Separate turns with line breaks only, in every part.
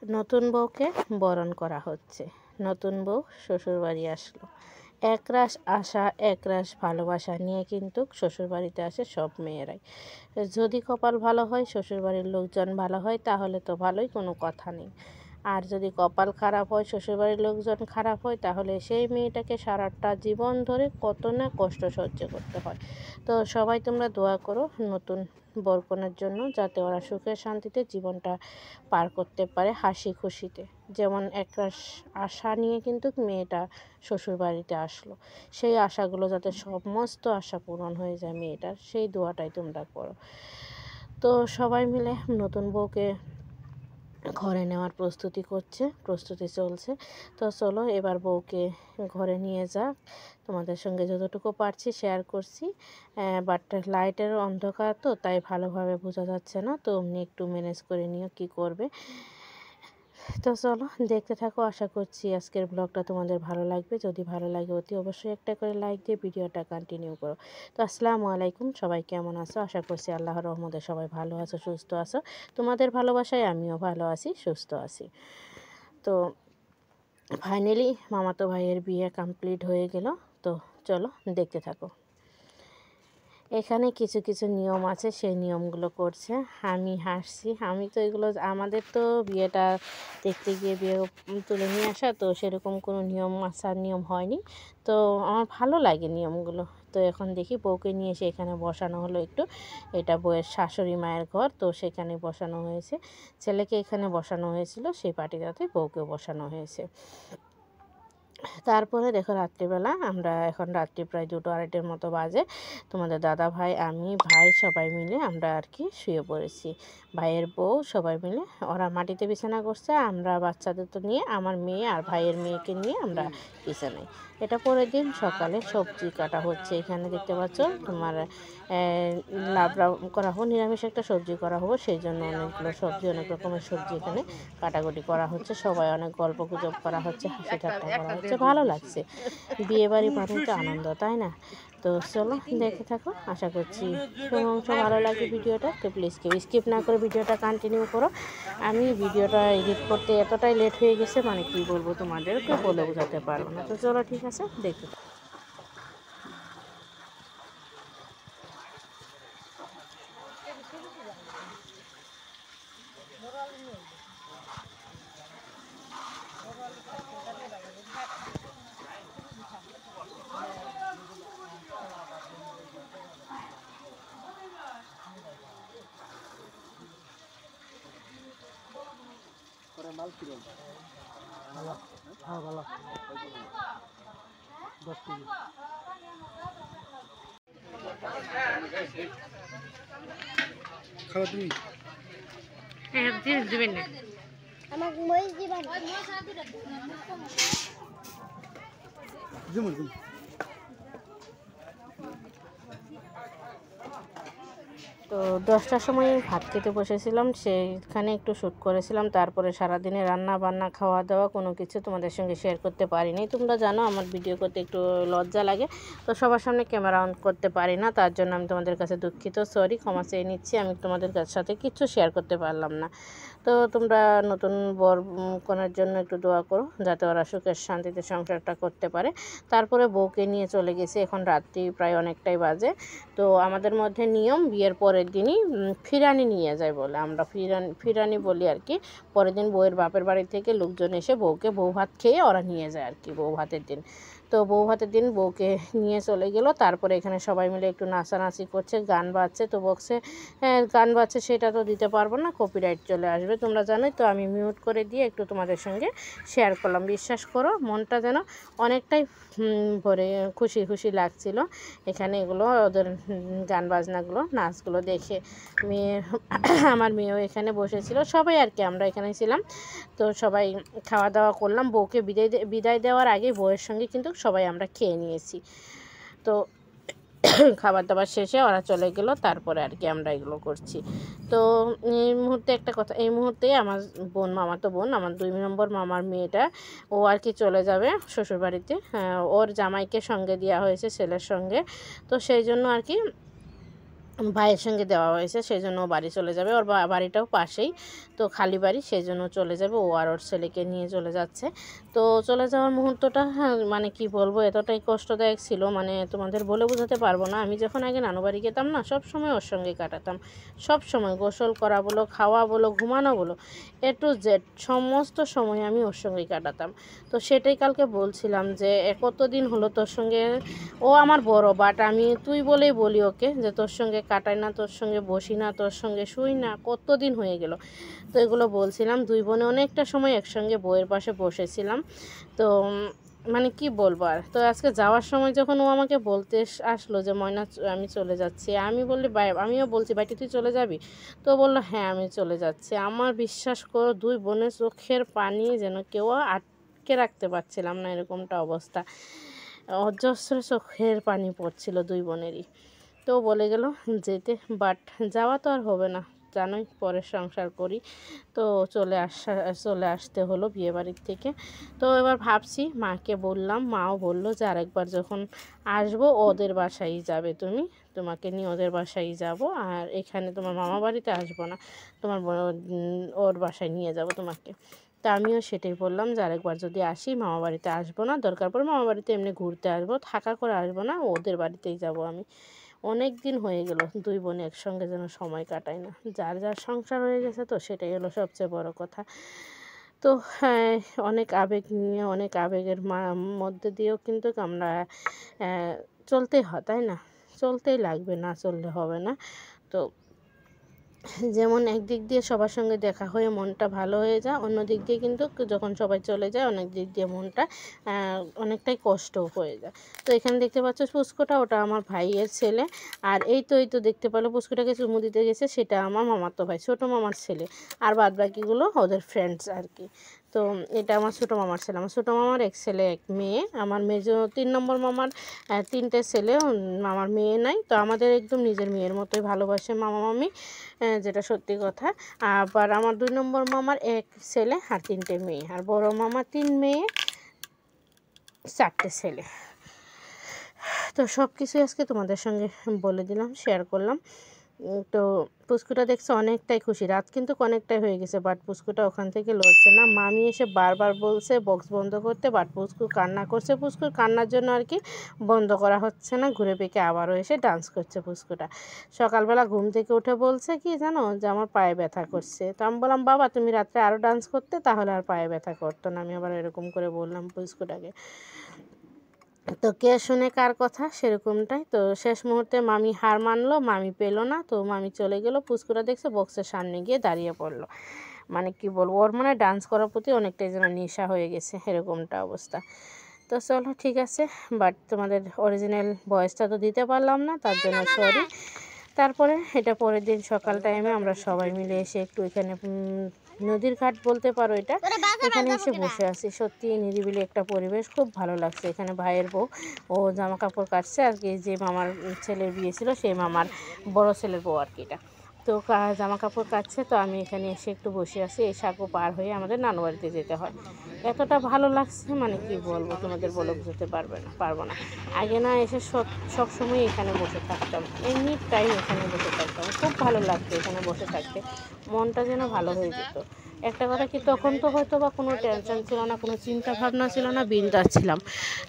নতুন বউকে বরণ করা হচ্ছে। নতুন বউ শ্বশুরবাড়ি আসলো। একরাশ আশা একরাশ ভালোবাসা নিয়ে কিন্তু শ্বশুরবাড়িতে আসে সব মেয়েরাই। যদি কপাল ভালো হয়, শ্বশুরবাড়ির লোকজন ভালো হয়, তাহলে তো ভালোই, কোনো কথা নেই। আর যদি কপাল খারাপ হয়, শ্বশুরবাড়ির লোকজন খারাপ হয়, তাহলে সেই মেয়েটাকে সারাটা জীবন ধরে কত না কষ্ট সহ্য করতে হয়। তো সবাই তোমরা দোয়া করো নতুন বরকনের জন্য, যাতে ওরা সুখে শান্তিতে জীবনটা পার করতে পারে হাসি খুশিতে। যেমন একরাশ আশা নিয়ে কিন্তু মেয়েটা শ্বশুরবাড়িতে আসলো, সেই আশাগুলো যাতে সমস্ত আশা পূরণ হয়ে যায় মেয়েটার, সেই দোয়াটাই তোমরা করো। তো সবাই মিলে নতুন বউকে ঘরে নেওয়ার প্রস্তুতি চলছে। তো চলো এবার বউকে ঘরে নিয়ে যাক। তোমাদের সঙ্গে যতটুকু পারছি শেয়ার করছি, বাট লাইটের অন্ধকার তো, তাই ভালোভাবে বোঝা যাচ্ছে না, তো অমনি একটু ম্যানেজ করে নিও কি করবে। তো চলো দেখতে থাকো, আশা করছি আজকের ব্লগটা তোমাদের ভালো লাগবে। যদি ভালো লাগে অতি অবশ্যই একটা করে লাইক দিয়ে ভিডিওটা কন্টিনিউ করো। তো আসসালামু আলাইকুম, সবাই কেমন আছো? আশা করছি আল্লাহর রহমতে সবাই ভালো আছো, সুস্থ আছো। তোমাদের ভালোবাসায় আমিও ভালো আছি, সুস্থ আছি। তো ফাইনালি মামাতো ভাইয়ের বিয়ে কমপ্লিট হয়ে গেল। তো চলো দেখতে থাকো। এখানে কিছু কিছু নিয়ম আছে, সেই নিয়মগুলো করছে। আমি হাসছি, আমি তো এগুলো, আমাদের তো বিয়েটা দেখতে গিয়ে বিয়ে তুলে নিয়ে আসা, তো সেরকম কোনো নিয়ম আসার নিয়ম হয়নি। তো আমার ভালো লাগে নিয়মগুলো। তো এখন দেখি বউকে নিয়ে এসে এখানে বসানো হলো একটু। এটা বউয়ের শাশুড়ি মায়ের ঘর, তো সেখানে বসানো হয়েছে। ছেলেকে এখানে বসানো হয়েছিল, সেই পার্টিটাতে বউকে বসানো হয়েছে। তারপরে দেখো রাত্রিবেলা, আমরা এখন রাত্রি প্রায় 2-2:30 মতো বাজে। তোমাদের দাদা ভাই, আমি, ভাই সবাই মিলে আমরা আর কি শুয়ে পড়েছি। ভাইয়ের বউ সবাই মিলে ওরা মাটিতে বিছানা করছে, আমরা বাচ্চাদের তো নিয়ে, আমার মেয়ে আর ভাইয়ের মেয়েকে নিয়ে আমরা বিছানায়। এটা পরের দিন সকালে সবজি কাটা হচ্ছে। এখানে দেখতে পাচ্ছ তোমার লাবড়া করা হোক, নিরামিষ একটা সবজি করা হোক, সেই জন্য অনেকগুলো সবজি, অনেক রকমের সবজি এখানে কাটাকুটি করা হচ্ছে। সবাই অনেক গল্প গুজব করা হচ্ছে, হাসি ঠাট্টা করা হচ্ছে, ভালো লাগছে। বিয়েবাড়ি মানে তো আনন্দ, তাই না? তো চলো দেখে থাকো, আশা করছি কোনো অংশ ভালো লাগে ভিডিওটা। তো প্লিজ কেউ স্কিপ না করে ভিডিওটা কন্টিনিউ করো। আমি ভিডিওটা এডিট করতে এতটাই লেট হয়ে গেছে, মানে কি বলবো তোমাদেরকে বলে বোঝাতে পারবো না। তো চলো ঠিক আছে, দেখতে থাকো।
মাল ছিল ভালো, হ্যাঁ ভালো 10 কেজি। খাওয়া তুমি
দিবেন না
আমাকে মরিচ দিবেন।
যেমন
তো 10টার সময় ভাত খেতে বসেছিলাম, সেইখানে একটু শ্যুট করেছিলাম। তারপরে সারাদিনে রান্না বান্না খাওয়া দাওয়া কোনো কিছু তোমাদের সঙ্গে শেয়ার করতে পারিনি। তোমরা জানো আমার ভিডিও করতে একটু লজ্জা লাগে, তো সবার সামনে ক্যামেরা অন করতে পারি না। তার জন্য আমি তোমাদের কাছে দুঃখিত, সরি, ক্ষমা চেয়ে নিচ্ছি। আমি তোমাদের সাথে কিচ্ছু শেয়ার করতে পারলাম না। তো তোমরা নতুন বর কনের জন্য একটু দোয়া করো, যাতে ওরা সুখের শান্তিতে সংসারটা করতে পারে। তারপরে বউকে নিয়ে চলে গেছে, এখন রাত্রি প্রায় অনেকটাই বাজে। তো আমাদের মধ্যে নিয়ম বিয়ের পরের দিনই ফিরানি নিয়ে যায় বলে, আমরা ফিরানি বলি আর কি। পরের দিন বউয়ের বাপের বাড়ি থেকে লোকজন এসে বউকে বউ ভাত খেয়ে ওরা নিয়ে যায় আর কি, বউ ভাতের দিন। তো বউ ভাতের দিন বউকে নিয়ে চলে গেল। তারপরে এখানে সবাই মিলে একটু নাচানাচি করছে, গান বাজছে। তো বক্সে গান বাজছে, সেটা তো দিতে পারবো না, কপিরাইট চলে আসবে, তোমরা জানোই। তো আমি মিউট করে দিয়ে একটু তোমাদের সঙ্গে শেয়ার করলাম। বিশ্বাস করো মনটা যেন অনেকটাই ভরে খুশি খুশি লাগছিল এখানে এগুলো, ওদের গান বাজনাগুলো, নাচগুলো দেখে। মেয়ে আমার মেয়েও এখানে বসেছিল, সবাই আর কি আমরা এখানে ছিলাম। তো সবাই খাওয়া দাওয়া করলাম। বউকে বিদায় দেওয়ার আগে বউয়ের সঙ্গে কিন্তু সবাই আমরা খেয়ে নিয়েছি। তো খাবার দাবার শেষে ওরা চলে গেল, তারপরে আর কি আমরা এগুলো করছি। তো এই মুহূর্তে একটা কথা, এই মুহূর্তে আমার বোন, মামাতো বোন, আমার 2 নম্বর মামার মেয়েটা, ও আর কি চলে যাবে শ্বশুরবাড়িতে। ওর জামাইকে সঙ্গে দেওয়া হয়েছে ছেলের সঙ্গে, তো সেই জন্য আর কি ভাইয়ের সঙ্গে দেওয়া হয়েছে, সেই জন্য ও বাড়ি চলে যাবে। ওর বাড়িটাও পাশেই, তো খালি বাড়ি, সেই জন্য চলে যাবে। ও আর ওর ছেলেকে নিয়ে চলে যাচ্ছে। তো চলে যাওয়ার মুহূর্তটা মানে কি বলবো, এতটাই কষ্টদায়ক ছিল, মানে তোমাদের বলে বোঝাতে পারবো না। আমি যখন আগে নানু বাড়ি যেতাম না, সব সময় ওর সঙ্গে কাটাতাম, সব সময় গোসল করা বলো, খাওয়া বলো, ঘুমানো বলো, টু জেড সমস্ত সময় আমি ওর সঙ্গেই কাটাতাম। তো সেটাই কালকে বলছিলাম যে কতদিন হলো তোর সঙ্গে, ও আমার বড়, বাট আমি তুই বলেই বলি ওকে, যে তোর সঙ্গে কাটাই না, তোর সঙ্গে বসি না, তোর সঙ্গে শুই না, কতদিন হয়ে গেল। তো এগুলো বলছিলাম, দুই বোনে অনেকটা সময় একসঙ্গে বইয়ের পাশে বসেছিলাম। তো মানে কি বলবো আর। তো আজকে যাওয়ার সময় যখন ও আমাকে বলতে আসলো যে ময়না আমি চলে যাচ্ছি, আমি বললি আমিও বলছি বাইটি তুই চলে যাবি? তো বললো হ্যাঁ আমি চলে যাচ্ছি। আমার বিশ্বাস করো দুই বোনের চোখের পানি যেন কেউ আটকে রাখতে পারছিলাম না, এরকমটা অবস্থা, অজস্র চোখের পানি পড়ছিল দুই বোনেরই। তো বলে গেল যেতে, বাট যাওয়া তো আর হবে না, জানোই পরের সংসার করি। তো চলে আসতে হলো বিয়েবাড়ির থেকে। তো এবার ভাবছি, মাকে বললাম, মাও বলল যে আরেকবার যখন আসবো ওদের বাসায় যাবে, তোমাকে নিয়ে ওদের বাসায় যাব, আর এখানে তোমার মামা বাড়িতে আসবো না, তোমার ওর বাসায় নিয়ে যাব তোমাকে। তা আমিও সেটাই বললাম যে আরেকবার যদি আসি মামা বাড়িতে আসবো না, দরকার পড়ে মামা বাড়িতে এমনি ঘুরতে আসবো, থাকা করে আসবো না, ওদের বাড়িতেই যাব আমি। অনেক দিন হয়ে গেল দুই বোনে একসঙ্গে যেন সময় কাটায় না, যার যার সংসার হয়ে গেছে, তো সেটাই হলো সবচেয়ে বড় কথা। তো হ্যাঁ, অনেক আবেগ নিয়ে, অনেক আবেগের মধ্যে দিয়েও কিন্তু আমরা চলতেই হয়, তাই না? চলতেই লাগবে, না চললে হবে না। তো যেমন একদিক দিয়ে সবার সঙ্গে দেখা হয়ে মনটা ভালো হয়ে যায়, অন্য দিক দিয়ে কিন্তু যখন সবাই চলে যায় অনেক দিক দিয়ে মনটা অনেকটাই কষ্টও হয়ে যায়। তো এখানে দেখতে পাচ্ছ পুস্কোটা, ওটা আমার ভাইয়ের ছেলে। আর এই তো দেখতে পেলো পুস্কোটাকে চুমু দিতে গেছে, সেটা আমার মামাতো ভাই, ছোটো মামার ছেলে। আর বাদ বাকিগুলো ওদের ফ্রেন্ডস আর কি। তো এটা আমার ছোটো মামার ছেলে, আমার ছোটো মামার এক ছেলে এক মেয়ে, আমার মেজো 3 নম্বর মামার 3টে ছেলে, মামার মেয়ে নাই। তো আমাদের একদম নিজের মেয়ের মতোই ভালোবাসে মামা মামি, যেটা সত্যি কথা। আবার আমার 2 নম্বর মামার এক ছেলে আর 3টে মেয়ে, আর বড় মামা 3 মেয়ে 4টে ছেলে। তো সব কিছুই আজকে তোমাদের সঙ্গে বলে দিলাম, শেয়ার করলাম। তো পুস্কুটা দেখছে অনেকটাই খুশি, রাত কিন্তু অনেকটাই হয়ে গেছে, বাট পুস্কুটা ওখান থেকে লড়ছে না। মামি এসে বারবার বলছে বক্স বন্ধ করতে, বাট পুস্কু কান্না করছে, পুস্কুর কান্নার জন্য আর কি বন্ধ করা হচ্ছে না। ঘুরে পেকে আবারও এসে ডান্স করছে পুস্কুটা। সকালবেলা ঘুম থেকে উঠে বলছে কি জানো, যে আমার পায়ে ব্যথা করছে। তো আমি বললাম বাবা তুমি রাত্রে আরও ডান্স করতে, তাহলে আর পায়ে ব্যথা করতো না। আমি আবার এরকম করে বললাম পুস্কুটাকে। তো কে শুনে কার কথা, সেরকমটাই। তো শেষ মুহূর্তে মামি হার মানলো, মামি পেলো না, তো মামি চলে গেল। পুস্কুরা দেখছে বক্সের সামনে গিয়ে দাঁড়িয়ে পড়লো। মানে কি বলবো, ওর মানে ডান্স করার প্রতি অনেকটাই যেন নেশা হয়ে গেছে, এরকমটা অবস্থা। তো চলো ঠিক আছে, বাট তোমাদের অরিজিনাল ভয়েসটা তো দিতে পারলাম না, তার জন্য সরি। তারপরে এটা পরের দিন সকাল টাইমে আমরা সবাই মিলে এসে একটু এখানে নদীর ঘাট বলতে পারো এটা, এখানে এসে বসে আছি। সত্যি নিরিবিলি একটা পরিবেশ, খুব ভালো লাগছে। এখানে ভাইয়ের বউ ও জামা কাপড় কাটছে আর কি, যে মামার ছেলের বিয়ে ছিল সেই মামার বড় ছেলের বউ আর কি এটা। তো জামা কাপড় কাটছে, তো আমি এখানে এসে একটু বসে আছি। এই সাঁকো পার হয়ে আমাদের নানু বাড়িতে যেতে হয়। এতটা ভালো লাগছে মানে কি বলবো, তোমাদের বলে বুঝতে পারবো না। আগে না এসে সব সময় এখানে বসে থাকতাম, এমনি টাইম এখানে বসে থাকতাম, খুব ভালো লাগতো এখানে বসে থাকতে, মনটা যেন ভালো হয়ে যেত। একটা কথা কি, তখন তো হয়তো বা কোনো টেনশন ছিল না, কোনো চিন্তা ভাবনা ছিল না, বিন্দাস ছিলাম।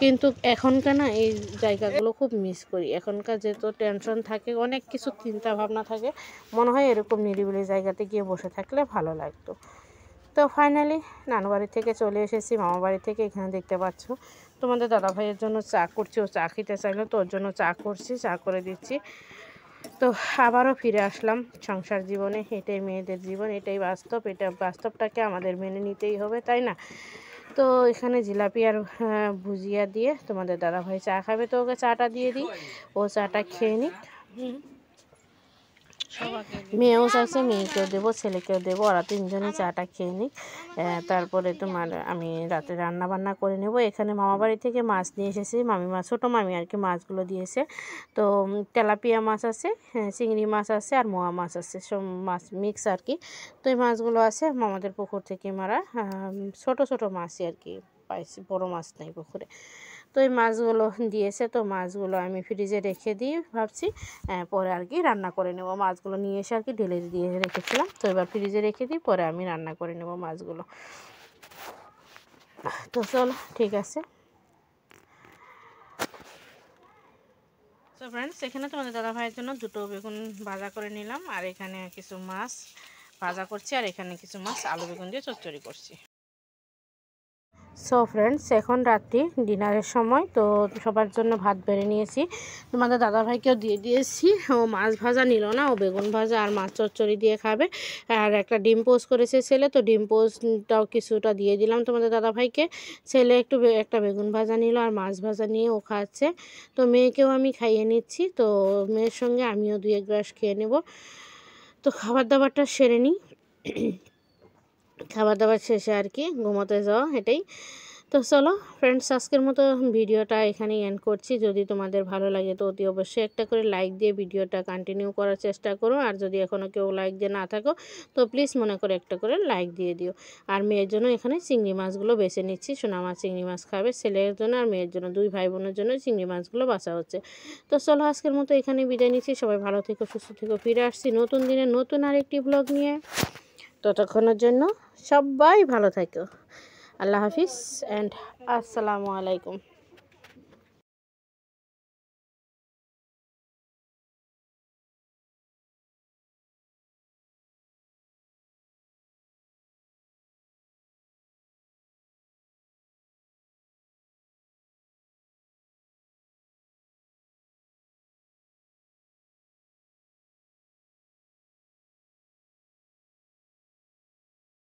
কিন্তু এখনকার না এই জায়গাগুলো খুব মিস করি। এখনকার যেহেতু টেনশন থাকে, অনেক কিছু চিন্তা ভাবনা থাকে, মনে হয় এরকম নিরিবিলি জায়গাতে গিয়ে বসে থাকলে ভালো লাগতো। তো ফাইনালি নানু বাড়ি থেকে চলে এসেছি মামা বাড়ি থেকে। এখানে দেখতে পাচ্ছ তোমাদের দাদা ভাইয়ের জন্য চা করছি, ও চা খেতে চাইলো, তো ওর জন্য চা করছি, চা করে দিচ্ছি। তো আবারও ফিরে আসলাম সংসার জীবনে। এটাই মেয়েদের জীবন, এটাই বাস্তব, এটা বাস্তবটাকে আমাদের মেনে নিতেই হবে, তাই না? তো এখানে জিলাপি আর ভুজিয়া দিয়ে তোমাদের দাদাভাই চা খাবে, তো ওকে চাটা দিয়ে দিই, ও চাটা খেয়ে নিক। মেয়েও চাইছে, মেয়েকেও দেবো, ছেলেকেও দেবো, ওরা 3জনই চাটা খেয়ে নিক। তারপরে তোমার আমি রাতে রান্না বান্না করে নেব। এখানে মামা বাড়ি থেকে মাছ নিয়ে এসেছি, মামি মাছ, ছোটো মামি আর কি মাছগুলো দিয়েছে। তো তেলাপিয়া মাছ আছে, চিংড়ি মাছ আছে, আর মোয়া মাছ আছে, সব মাছ মিক্স আর কি। তো এই মাছগুলো আছে মামাদের পুকুর থেকে মারা ছোট ছোট মাছই আর কি পাইছি, বড় মাছ নেই পুকুরে। তো এই মাছগুলো দিয়েছে, তো মাছগুলো আমি ফ্রিজে রেখে দিয়ে ভাবছি পরে আর কি রান্না করে নেব। মাছগুলো নিয়ে এসে আর কি ঢেলে দিয়ে রেখেছিলাম, তো এবার ফ্রিজে রেখে দিই, পরে আমি রান্না করে নেব মাছগুলো। তো চলো ঠিক আছে। তো ফ্রেন্ডস, এখানে তোমাদের দাদা ভাইয়ের জন্য দুটো বেগুন ভাজা করে নিলাম, আর এখানে কিছু মাছ ভাজা করছি, আর এখানে কিছু মাছ আলু বেগুন দিয়ে চচ্চড়ি করছি। সো ফ্রেন্ডস, এখন রাত্রি ডিনারের সময়, তো সবার জন্য ভাত বেড়ে নিয়েছি, তোমাদের দাদাভাইকেও দিয়ে দিয়েছি। ও মাছ ভাজা নিল না, ও বেগুন ভাজা আর মাছ চচ্চড়ি দিয়ে খাবে। আর একটা ডিম পোস্ট করেছে ছেলে, তো ডিম পোস্টটাও কিছুটা দিয়ে দিলাম তোমাদের দাদাভাইকে। ছেলে একটা বেগুন ভাজা নিল আর মাছ ভাজা নিয়ে ও খাচ্ছে। তো মেয়েকেও আমি খাইয়ে নিচ্ছি, তো মেয়ের সঙ্গে আমিও 2-1 গ্রাস খেয়ে নেব। তো খাবার দাবারটা সেরে নিই, খাবার দাবার শেষে আর কি ঘুমোতে যাওয়া, এটাই। তো চলো ফ্রেন্ডস, আজকের মতো ভিডিওটা এখানেই এন্ড করছি। যদি তোমাদের ভালো লাগে তো অতি অবশ্যই একটা করে লাইক দিয়ে ভিডিওটা কন্টিনিউ করার চেষ্টা করো, আর যদি এখনও কেউ লাইক দিয়ে না থাকো তো প্লিজ মনে করে একটা করে লাইক দিয়ে দিও। আর মেয়ের জন্য এখানে চিংড়ি মাছগুলো বেছে নিচ্ছি, সোনা মাছ চিংড়ি মাছ খাবে, ছেলের জন্য আর মেয়ের জন্য, 2 ভাই বোনের জন্য চিংড়ি মাছগুলো বাছা হচ্ছে। তো চলো আজকের মতো এখানে বিদায় নিচ্ছি, সবাই ভালো থেকো, সুস্থ থেকো। ফিরে আসছি নতুন দিনে নতুন আরেকটি ব্লগ নিয়ে, ততক্ষণের জন্য সবাই ভালো থাকো। আল্লাহ হাফিজ অ্যান্ড আসসালামু আলাইকুম।